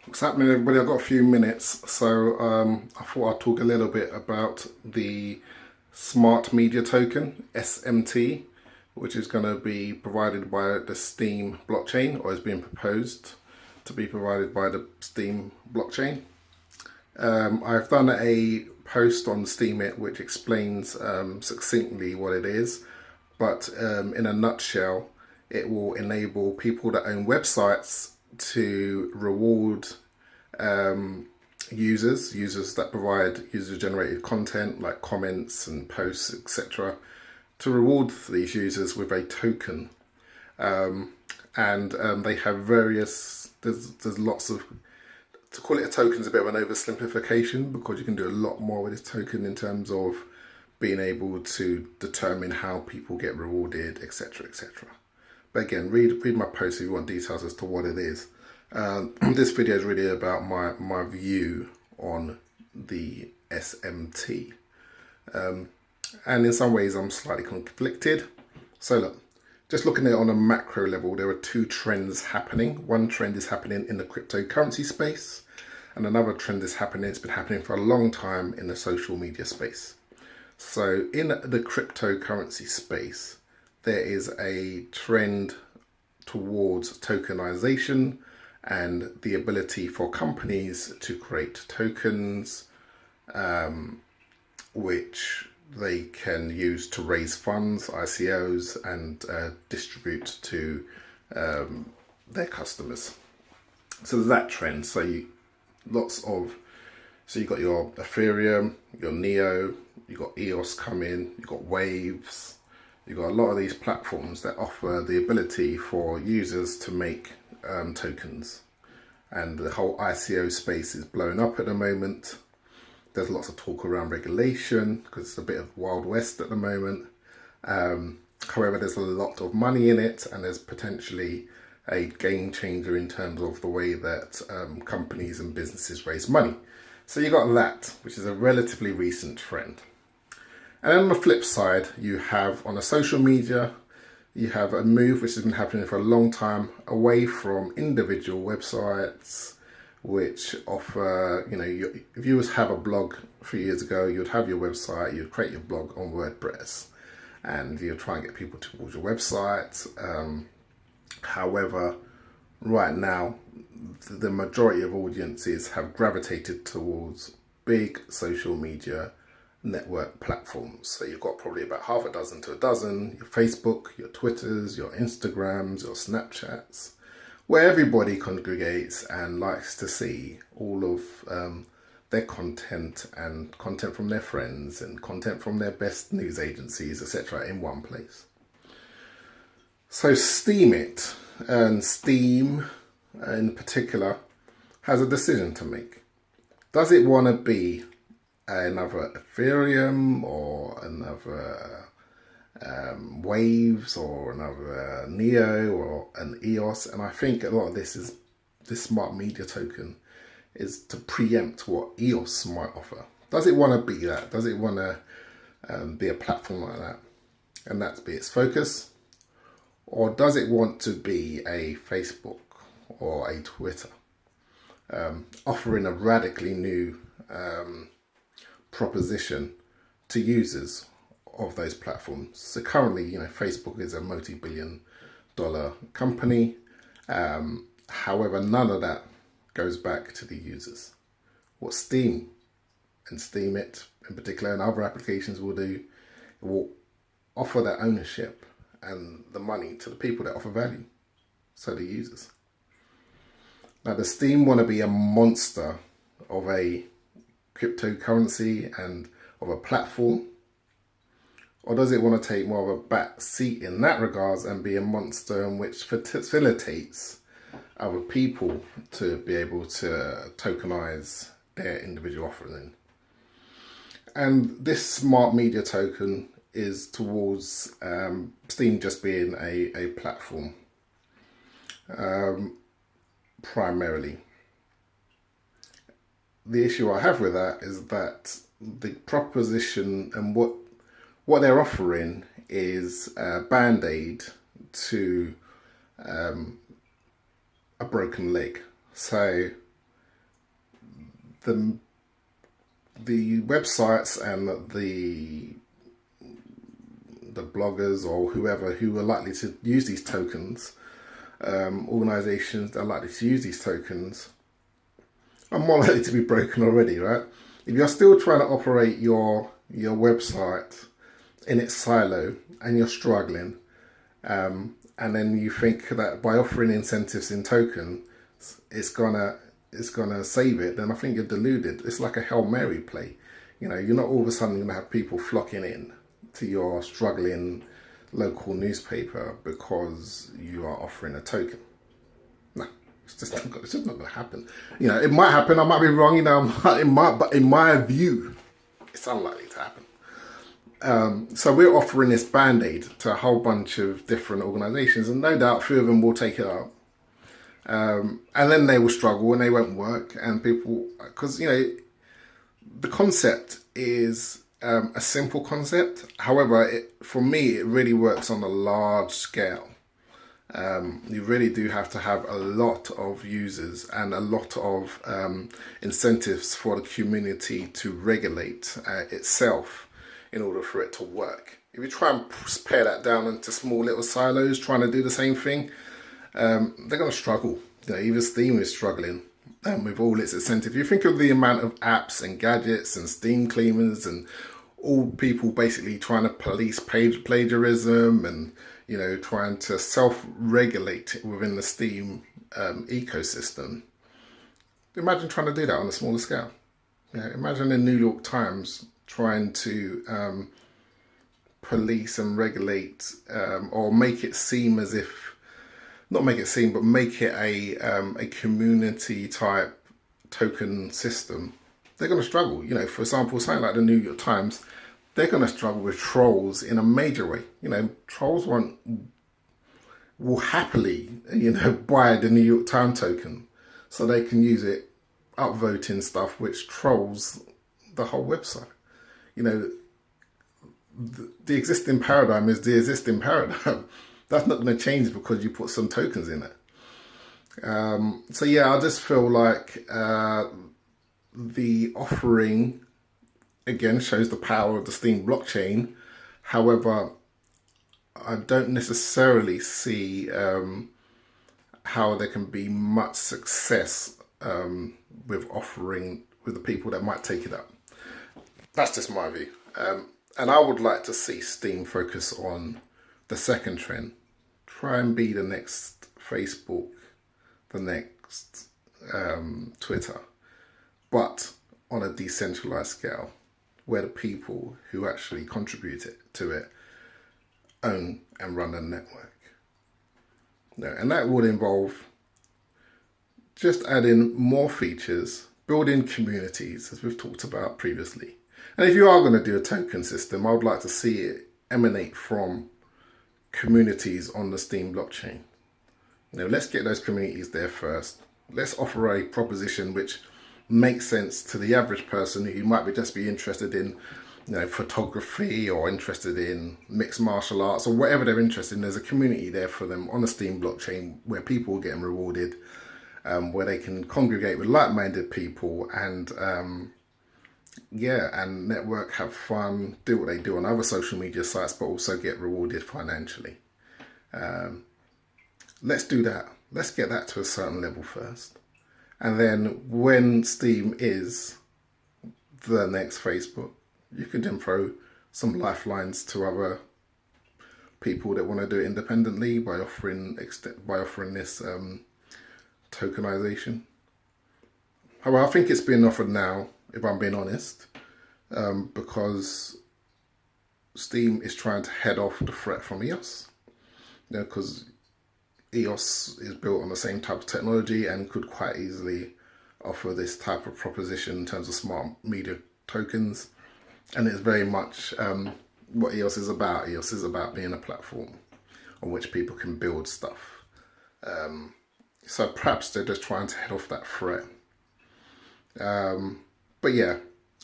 What's happening, everybody? I've got a few minutes, so I thought I'd talk a little bit about the Smart Media Token, SMT, which is going to be provided by the STEEM blockchain, or is being proposed to be provided by the STEEM blockchain. I've done a post on STEEMit which explains succinctly what it is, but in a nutshell, it will enable people that own websites to reward users that provide user-generated content like comments and posts, etc., to reward these users with a token. And they have various. There's lots of. To call it a token is a bit of an oversimplification because you can do a lot more with this token in terms of being able to determine how people get rewarded, etc., etc. But again, read my post if you want details as to what it is. This video is really about my view on the SMT. And in some ways I'm slightly conflicted. So look, just looking at it on a macro level, there are two trends happening. One trend is happening in the cryptocurrency space, and another trend is happening, it's been happening for a long time, in the social media space. So in the cryptocurrency space, there is a trend towards tokenization and the ability for companies to create tokens which they can use to raise funds, ICOs, and distribute to their customers. So there's that trend. So you've got your Ethereum, your Neo, you've got EOS coming, you've got Waves, you've got a lot of these platforms that offer the ability for users to make tokens. And the whole ICO space is blowing up at the moment. There's lots of talk around regulation because it's a bit of Wild West at the moment. However, there's a lot of money in it, and there's potentially a game changer in terms of the way that companies and businesses raise money. So you got that, which is a relatively recent trend. And then on the flip side, you have on a social media, you have a move which has been happening for a long time away from individual websites, which offer, if you have a blog a few years ago, you'd have your website, you'd create your blog on WordPress, and you'd try and get people towards your website. However, right now, the majority of audiences have gravitated towards big social media network platforms. So you've got probably about half a dozen to a dozen: your Facebook, your Twitters, your Instagrams, your Snapchats, where everybody congregates and likes to see all of their content, and content from their friends and content from their best news agencies, etc., in one place. So STEEMit, and STEEM in particular, has a decision to make. Does it want to be another Ethereum or another Waves or another Neo or an EOS? And I think a lot of this smart media token is to preempt what EOS might offer. Does it want to be that? Does it want to be a platform like that, and that be its focus? Or does it want to be a Facebook or a Twitter, offering a radically new proposition to users of those platforms? So currently, Facebook is a multi-billion-dollar company. However, none of that goes back to the users. What Steam and STEEMit in particular, and other applications will do, will offer that ownership and the money to the people that offer value, so the users. Now, does Steam want to be a monster of a cryptocurrency and of a platform? Or does it want to take more of a back seat in that regards and be a monster in which facilitates other people to be able to tokenize their individual offering? And this smart media token is towards Steam just being a platform primarily. The issue I have with that is that the proposition and what they're offering is a band-aid to a broken leg. So the websites and the bloggers or whoever who are likely to use these tokens, organizations that are likely to use these tokens, are more likely to be broken already, right? If you're still trying to operate your website in its silo and you're struggling, and then you think that by offering incentives in tokens, it's gonna save it, then I think you're deluded. It's like a Hail Mary play. You know, you're not all of a sudden going to have people flocking in to your struggling local newspaper because you are offering a token. No, it's just not going to happen. You know, it might happen. I might be wrong. You know, but in my view, it's unlikely to happen. So we're offering this band-aid to a whole bunch of different organisations, and no doubt a few of them will take it up. And then they will struggle and they won't work, and people, because, you know, the concept is a simple concept. However, for me, it really works on a large scale. You really do have to have a lot of users and a lot of incentives for the community to regulate itself in order for it to work. If you try and pare that down into small little silos trying to do the same thing, they're going to struggle. You know, even STEEM is struggling with all its incentives. You think of the amount of apps and gadgets and STEAM cleaners and all people basically trying to police plagiarism and, you know, trying to self-regulate within the STEAM ecosystem. Imagine trying to do that on a smaller scale. You know, imagine the New York Times trying to police and regulate or make it seem as if, not make it seem, but make it a community type token system. They're going to struggle. You know, for example, something like the New York Times, they're going to struggle with trolls in a major way. You know, trolls will happily, you know, buy the New York Times token so they can use it upvoting stuff which trolls the whole website. You know, the existing paradigm is the existing paradigm. That's not going to change because you put some tokens in it. So yeah, I just feel like the offering, again, shows the power of the STEAM blockchain. However, I don't necessarily see how there can be much success with offering with the people that might take it up. That's just my view. And I would like to see STEAM focus on the second trend. Try and be the next Facebook, the next Twitter, but on a decentralized scale, where the people who actually contribute to it own and run the network. No, and that would involve just adding more features, building communities, as we've talked about previously. And if you are going to do a token system, I would like to see it emanate from communities on the STEAM blockchain. You know, let's get those communities there first. Let's offer a proposition which makes sense to the average person who might just be interested in, you know, photography or interested in mixed martial arts or whatever they're interested in. There's a community there for them on the STEAM blockchain where people are getting rewarded, where they can congregate with like-minded people and and network, have fun, do what they do on other social media sites, but also get rewarded financially. Let's do that. Let's get that to a certain level first. And then when STEAM is the next Facebook, you can then throw some lifelines to other people that want to do it independently by offering this tokenization. However, I think it's being offered now, if I'm being honest, because STEAM is trying to head off the threat from EOS. You know, because EOS is built on the same type of technology and could quite easily offer this type of proposition in terms of smart media tokens. And it's very much what EOS is about. EOS is about being a platform on which people can build stuff. So perhaps they're just trying to head off that threat. But yeah,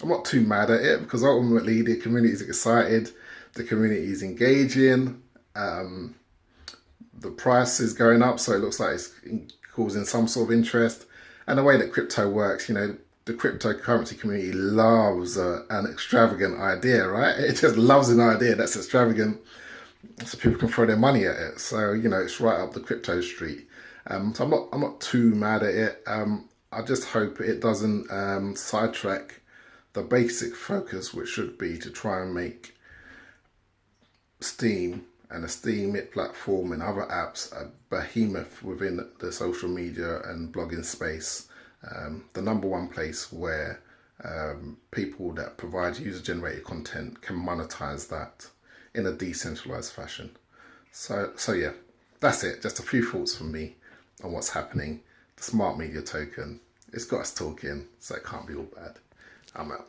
I'm not too mad at it because ultimately the community is excited, the community is engaging, the price is going up, so it looks like it's causing some sort of interest. And the way that crypto works, you know, the cryptocurrency community loves an extravagant idea, right? It just loves an idea that's extravagant, so people can throw their money at it. So it's right up the crypto street. So I'm not too mad at it. I just hope it doesn't sidetrack the basic focus, which should be to try and make Steam and the Steam It platform and other apps a behemoth within the social media and blogging space. The number one place where people that provide user-generated content can monetize that in a decentralized fashion. So yeah, that's it. Just a few thoughts from me on what's happening. The smart media token, it's got us talking, so it can't be all bad. I'm out.